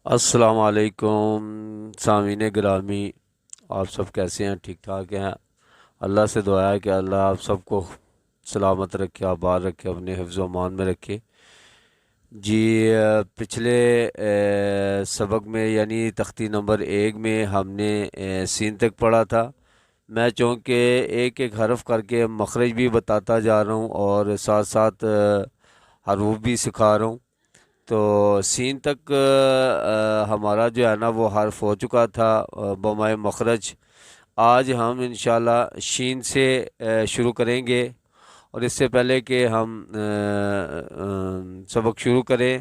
السلام علیکم سامعین گرامی، آپ سب کیسے ہیں؟ ٹھیک ٹھاک ہیں؟ اللہ سے دعا ہے کہ اللہ آپ سب کو سلامت رکھے، آباد رکھے، اپنے حفظ و امان میں رکھے۔ جی، پچھلے سبق میں یعنی تختی نمبر 1 میں ہم نے سین تک پڑھا تھا۔ میں چونکہ ایک ایک حرف کر کے مخرج بھی بتاتا جا رہا ہوں اور ساتھ ساتھ حروف بھی سکھا رہا ہوں، تو سین تک ہمارا جو ہے نا وہ حرف ہو چکا تھا بمائے مخرج۔ آج ہم انشاءاللہ شین سے شروع کریں گے، اور اس سے پہلے کہ ہم سبق شروع کریں،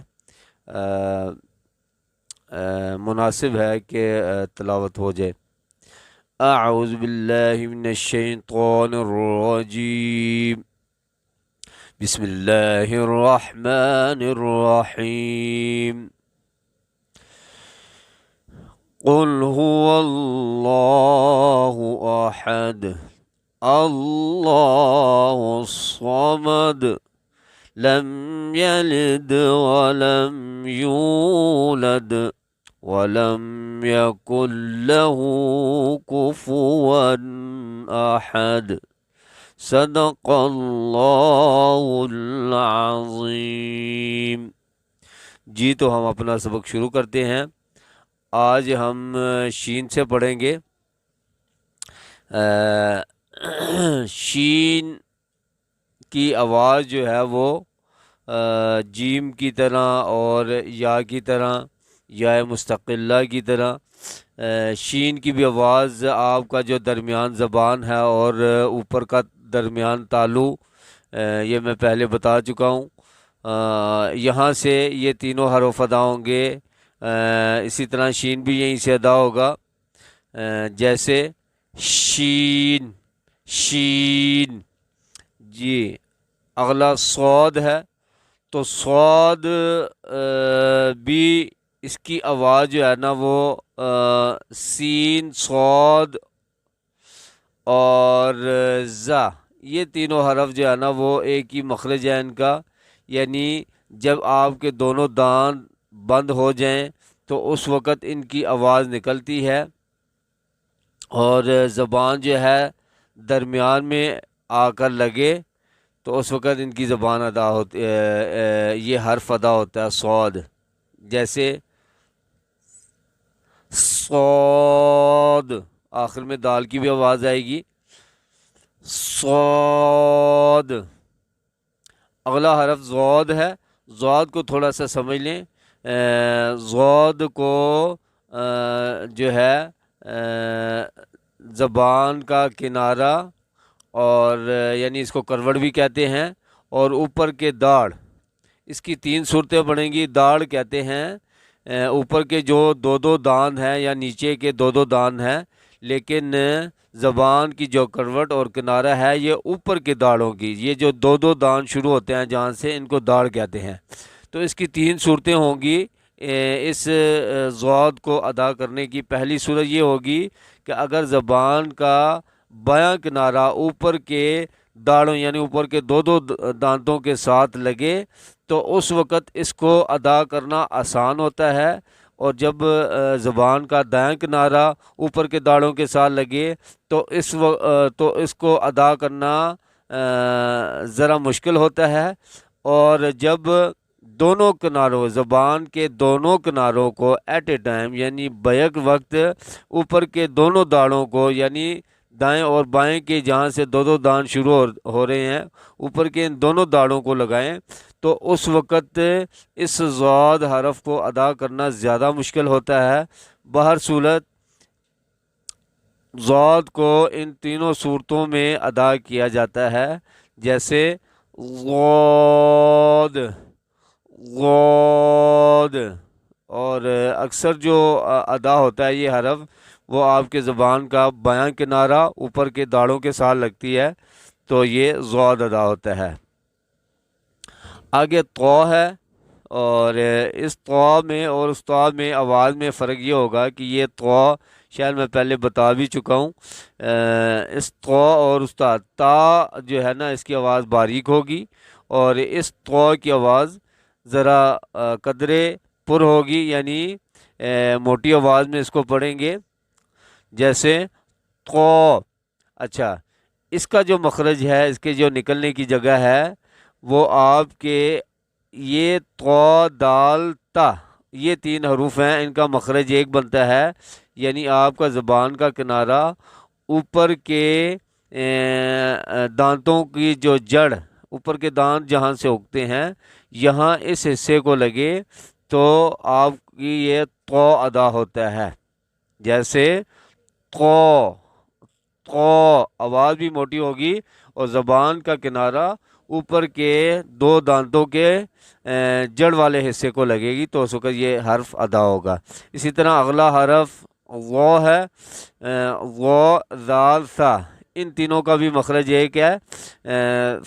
مناسب ہے کہ تلاوت ہو جائے۔ اعوذ باللہ من الشیطان الرجیم، بسم اللہ الرحمن الرحیم۔ قل هو اللہ احد اللہ الصمد لم يلد ولم يولد ولم يكن له كفوا احد صدق اللہ العظیم۔ جی، تو ہم اپنا سبق شروع کرتے ہیں۔ آج ہم شین سے پڑھیں گے۔ شین کی آواز جو ہے وہ جیم کی طرح اور یا کی طرح، یا مستقلہ کی طرح، شین کی بھی آواز آپ کا جو درمیان زبان ہے اور اوپر کا درمیان تالو، یہ میں پہلے بتا چکا ہوں۔ یہاں سے یہ تینوں حروف ادا ہوں گے، اسی طرح شین بھی یہیں سے ادا ہوگا، جیسے شین شین۔ جی، اگلا صاد ہے، تو صاد بھی اس کی آواز جو ہے نا وہ سین، صاد اور زا، یہ تینوں حرف جو ہے نا وہ ایک ہی مخرج ہے ان کا، یعنی جب آپ کے دونوں دان بند ہو جائیں تو اس وقت ان کی آواز نکلتی ہے، اور زبان جو ہے درمیان میں آ کر لگے تو اس وقت ان کی زبان ادا ہوتی، یہ حرف ادا ہوتا ہے صاد، جیسے صاد، آخر میں دال کی بھی آواز آئے گی، صاد۔ اگلا حرف ضاد ہے، ضاد کو تھوڑا سا سمجھ لیں۔ ضاد کو جو ہے زبان کا کنارہ، اور یعنی اس کو کروڑ بھی کہتے ہیں، اور اوپر کے داڑھ، اس کی 3 صورتیں بنیں گی۔ داڑھ کہتے ہیں اوپر کے جو دو دان ہیں یا نیچے کے دو دان ہیں، لیکن زبان کی جو کروٹ اور کنارہ ہے یہ اوپر کے داڑھوں کی، یہ جو دو دان شروع ہوتے ہیں جہاں سے، ان کو داڑھ کہتے ہیں۔ تو اس کی 3 صورتیں ہوں گی اس ضاد کو ادا کرنے کی۔ پہلی صورت یہ ہوگی کہ اگر زبان کا بایاں کنارہ اوپر کے داڑھوں یعنی اوپر کے دو دانتوں کے ساتھ لگے تو اس وقت اس کو ادا کرنا آسان ہوتا ہے، اور جب زبان کا دائیں کنارہ اوپر کے داڑھوں کے ساتھ لگے تو اس کو ادا کرنا ذرا مشکل ہوتا ہے، اور جب دونوں کناروں، زبان کے دونوں کناروں کو ایٹ اے ٹائم یعنی بیک وقت اوپر کے دونوں داڑھوں کو، یعنی دائیں اور بائیں کے جہاں سے دو دان شروع ہو رہے ہیں، اوپر کے ان دونوں داڑھوں کو لگائیں تو اس وقت اس ضاد حرف کو ادا کرنا زیادہ مشکل ہوتا ہے۔ بہر صورت ضاد کو ان تینوں صورتوں میں ادا کیا جاتا ہے، جیسے غاد غاد، اور اکثر جو ادا ہوتا ہے یہ حرف وہ آپ کے زبان کا بایاں کنارہ اوپر کے داڑھوں کے ساتھ لگتی ہے، تو یہ ضاد ادا ہوتا ہے۔ آگے طا ہے، اور اس طا میں اور اس طا میں آواز میں فرق یہ ہوگا کہ یہ طا شاید میں پہلے بتا بھی چکا ہوں، اس طا اور اس تا جو ہے نا اس کی آواز باریک ہوگی، اور اس طا کی آواز ذرا قدرے پر ہوگی، یعنی موٹی آواز میں اس کو پڑھیں گے، جیسے قو۔ اچھا، اس کا جو مخرج ہے، اس کے جو نکلنے کی جگہ ہے، وہ آپ کے یہ تو دال تا، یہ 3 حروف ہیں، ان کا مخرج ایک بنتا ہے، یعنی آپ کا زبان کا کنارہ اوپر کے دانتوں کی جو جڑ، اوپر کے دانت جہاں سے اگتے ہیں، یہاں اس حصے کو لگے تو آپ کی یہ تو ادا ہوتا ہے، جیسے قو۔ قو آواز بھی موٹی ہوگی اور زبان کا کنارہ اوپر کے 2 دانتوں کے جڑ والے حصے کو لگے گی، تو اس وقت یہ حرف ادا ہوگا۔ اسی طرح اگلا حرف وہ ہے، وہ زال سا، ان تینوں کا بھی مخرج ایک ہے،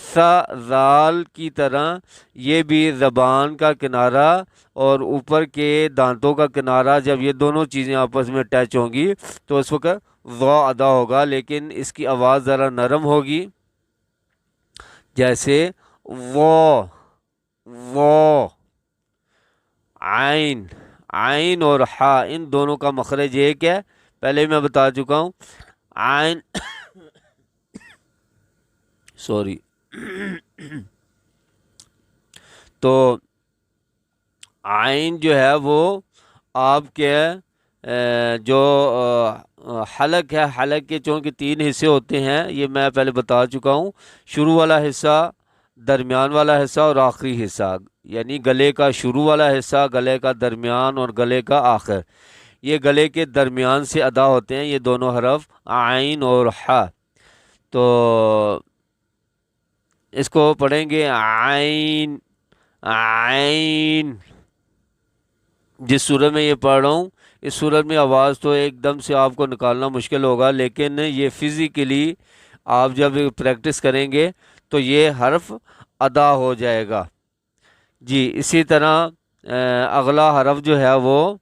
سا زال کی طرح یہ بھی زبان کا کنارہ اور اوپر کے دانتوں کا کنارہ، جب یہ دونوں چیزیں آپس میں ٹچ ہوں گی تو اس وقت ضو ادا ہوگا، لیکن اس کی آواز ذرا نرم ہوگی، جیسے وہ۔ عین، عین اور ہا، ان دونوں کا مخرج ایک ہے، پہلے میں بتا چکا ہوں۔ عین سوری تو عین جو ہے وہ آپ کے جو حلق ہے، حلق کے چونکہ 3 حصے ہوتے ہیں، یہ میں پہلے بتا چکا ہوں، شروع والا حصہ، درمیان والا حصہ اور آخری حصہ، یعنی گلے کا شروع والا حصہ، گلے کا درمیان اور گلے کا آخر، یہ گلے کے درمیان سے ادا ہوتے ہیں یہ دونوں حرف عین اور ہا۔ تو اس کو پڑھیں گے عین، عین۔ جس صورت میں یہ پڑھ رہا ہوں، اس صورت میں آواز تو ایک دم سے آپ کو نکالنا مشکل ہوگا، لیکن یہ فزیکلی آپ جب پریکٹس کریں گے تو یہ حرف ادا ہو جائے گا۔ جی، اسی طرح اگلا حرف جو ہے وہ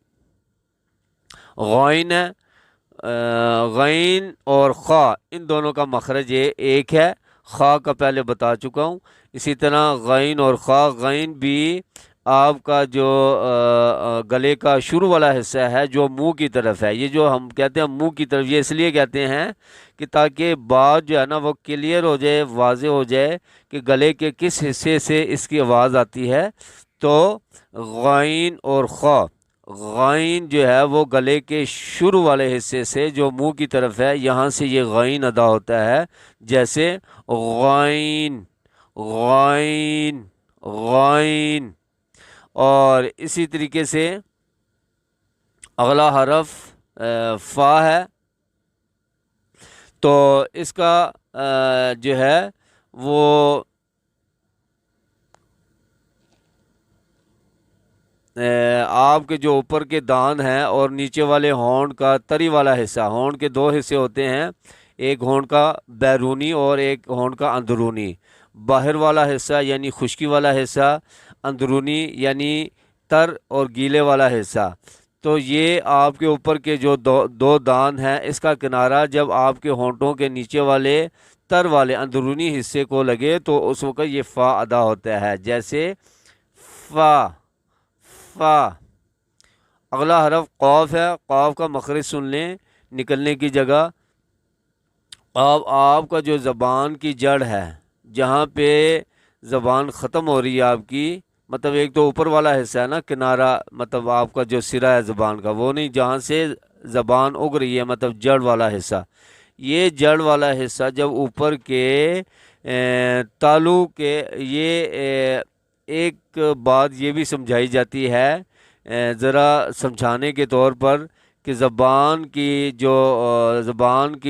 غین ہے۔ غین اور خا، ان دونوں کا مخرج ایک ہے، خا کا پہلے بتا چکا ہوں۔ اسی طرح غین اور خا، غین بھی آپ کا جو گلے کا شروع والا حصہ ہے جو منہ کی طرف ہے، یہ جو ہم کہتے ہیں منہ کی طرف، یہ اس لیے کہتے ہیں کہ تاکہ بات جو ہے نا وہ کلیئر ہو جائے، واضح ہو جائے کہ گلے کے کس حصے سے اس کی آواز آتی ہے۔ تو غین اور خا، غین جو ہے وہ گلے کے شروع والے حصے سے جو منہ کی طرف ہے، یہاں سے یہ غین ادا ہوتا ہے، جیسے غین، غین، غین۔ اور اسی طریقے سے اگلا حرف فا ہے، تو اس کا جو ہے وہ آپ کے جو اوپر کے دان ہیں اور نیچے والے ہونٹ کا تری والا حصہ، ہونٹ کے 2 حصے ہوتے ہیں، ایک ہونٹ کا بیرونی اور ایک ہونٹ کا اندرونی، باہر والا حصہ یعنی خشکی والا حصہ، اندرونی یعنی تر اور گیلے والا حصہ۔ تو یہ آپ کے اوپر کے جو 2 دان ہیں، اس کا کنارہ جب آپ کے ہونٹوں کے نیچے والے تر والے اندرونی حصے کو لگے تو اس وقت یہ فا ادا ہوتا ہے، جیسے فا، فا۔ اگلا حرف قاف ہے، قاف کا مخرج سن لیں، نکلنے کی جگہ، قاف آپ کا جو زبان کی جڑ ہے، جہاں پہ زبان ختم ہو رہی ہے آپ کی، مطلب ایک تو اوپر والا حصہ ہے نا کنارہ، مطلب آپ کا جو سرا ہے زبان کا، وہ نہیں، جہاں سے زبان اگ رہی ہے، مطلب جڑ والا حصہ، یہ جڑ والا حصہ جب اوپر کے تالو کے، یہ ایک بات یہ بھی سمجھائی جاتی ہے ذرا سمجھانے کے طور پر، کہ زبان کی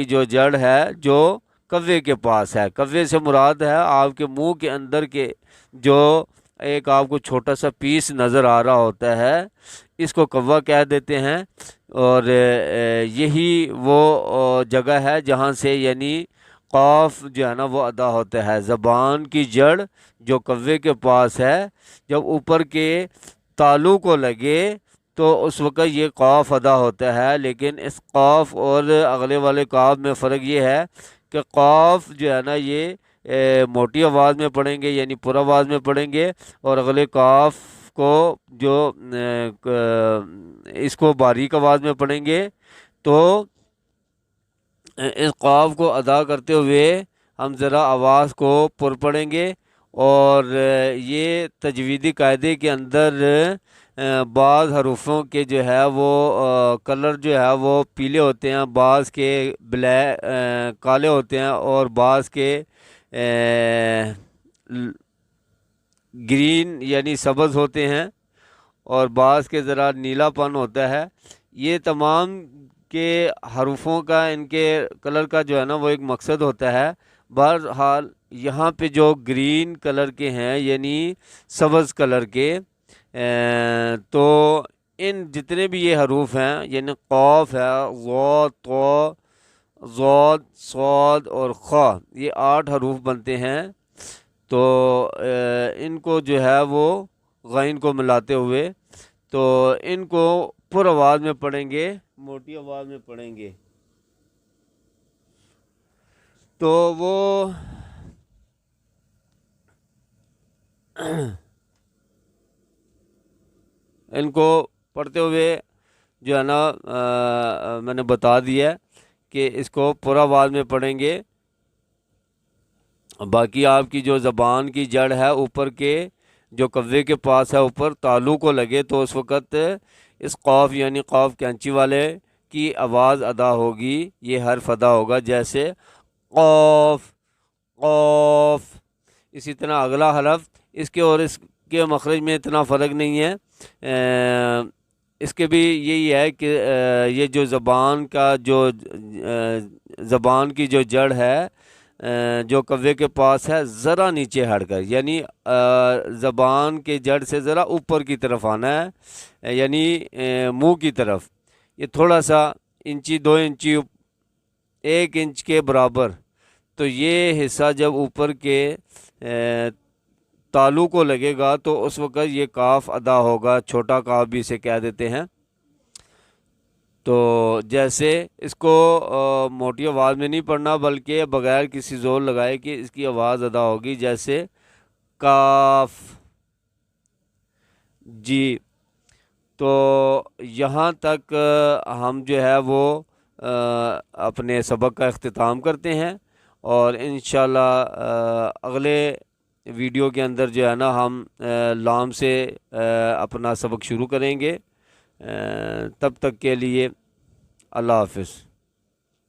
جو جڑ ہے جو کوے کے پاس ہے، کوے سے مراد ہے آپ کے منہ کے اندر کے جو ایک آپ کو چھوٹا سا پیس نظر آ رہا ہوتا ہے، اس کو کوا کہہ دیتے ہیں، اور یہی وہ جگہ ہے جہاں سے یعنی قاف جو ہے نا وہ ادا ہوتا ہے، زبان کی جڑ جو کوے کے پاس ہے، جب اوپر کے تالو کو لگے تو اس وقت یہ قاف ادا ہوتا ہے، لیکن اس قاف اور اگلے والے قاف میں فرق یہ ہے کہ قاف جو ہے نا یہ موٹی آواز میں پڑھیں گے، یعنی پر آواز میں پڑھیں گے، اور اگلے قاف کو جو اس کو باریک آواز میں پڑھیں گے تو اس قاف کو ادا کرتے ہوئے ہم ذرا آواز کو پر پڑھیں گے، اور یہ تجویدی قاعدے کے اندر بعض حروفوں کے جو ہے وہ کلر جو ہے وہ پیلے ہوتے ہیں، بعض کے کالے ہوتے ہیں، اور بعض کے گرین یعنی سبز ہوتے ہیں، اور بعض کے ذرا نیلا پن ہوتا ہے۔ یہ تمام کے حروفوں کا ان کے کلر کا جو ہے نا وہ ایک مقصد ہوتا ہے۔ بہرحال یہاں پہ جو گرین کلر کے ہیں یعنی سبز کلر کے، تو ان جتنے بھی یہ حروف ہیں یعنی قاف ہے، ضاد، طا، ضاد، صاد اور خا، یہ 8 حروف بنتے ہیں۔ تو ان کو جو ہے وہ غین کو ملاتے ہوئے تو ان کو پر آواز میں پڑھیں گے، موٹی آواز میں پڑھیں گے تو وہ ان کو پڑھتے ہوئے جو ہے نا میں نے بتا دیا کہ اس کو پر آواز میں پڑھیں گے۔ باقی آپ کی جو زبان کی جڑ ہے اوپر کے جو کوے کے پاس ہے اوپر تالو کو لگے تو اس وقت اس قاف یعنی قاف کینچی والے کی آواز ادا ہوگی، یہ حرف ادا ہوگا جیسے قاف، قاف۔ اسی طرح اگلا حرف اس کے اور اس کے مخرج میں اتنا فرق نہیں ہے، اس کے بھی یہی ہے کہ یہ جو زبان کا جو زبان کی جو جڑ ہے جو کوے کے پاس ہے ذرا نیچے ہٹ کر، یعنی زبان کے جڑ سے ذرا اوپر کی طرف آنا ہے، یعنی منہ کی طرف، یہ تھوڑا سا انچی 2 انچی 1 انچ کے برابر، تو یہ حصہ جب اوپر کے تالو کو لگے گا تو اس وقت یہ کاف ادا ہوگا، چھوٹا کاف بھی اسے کہہ دیتے ہیں۔ تو جیسے اس کو موٹی آواز میں نہیں پڑھنا بلکہ بغیر کسی زور لگائے کہ اس کی آواز ادا ہوگی، جیسے کاف، جی۔ تو یہاں تک ہم جو ہے وہ اپنے سبق کا اختتام کرتے ہیں، اور انشاءاللہ اگلے ویڈیو کے اندر جو ہے نا ہم لام سے اپنا سبق شروع کریں گے۔ تب تک کے لیے اللہ حافظ۔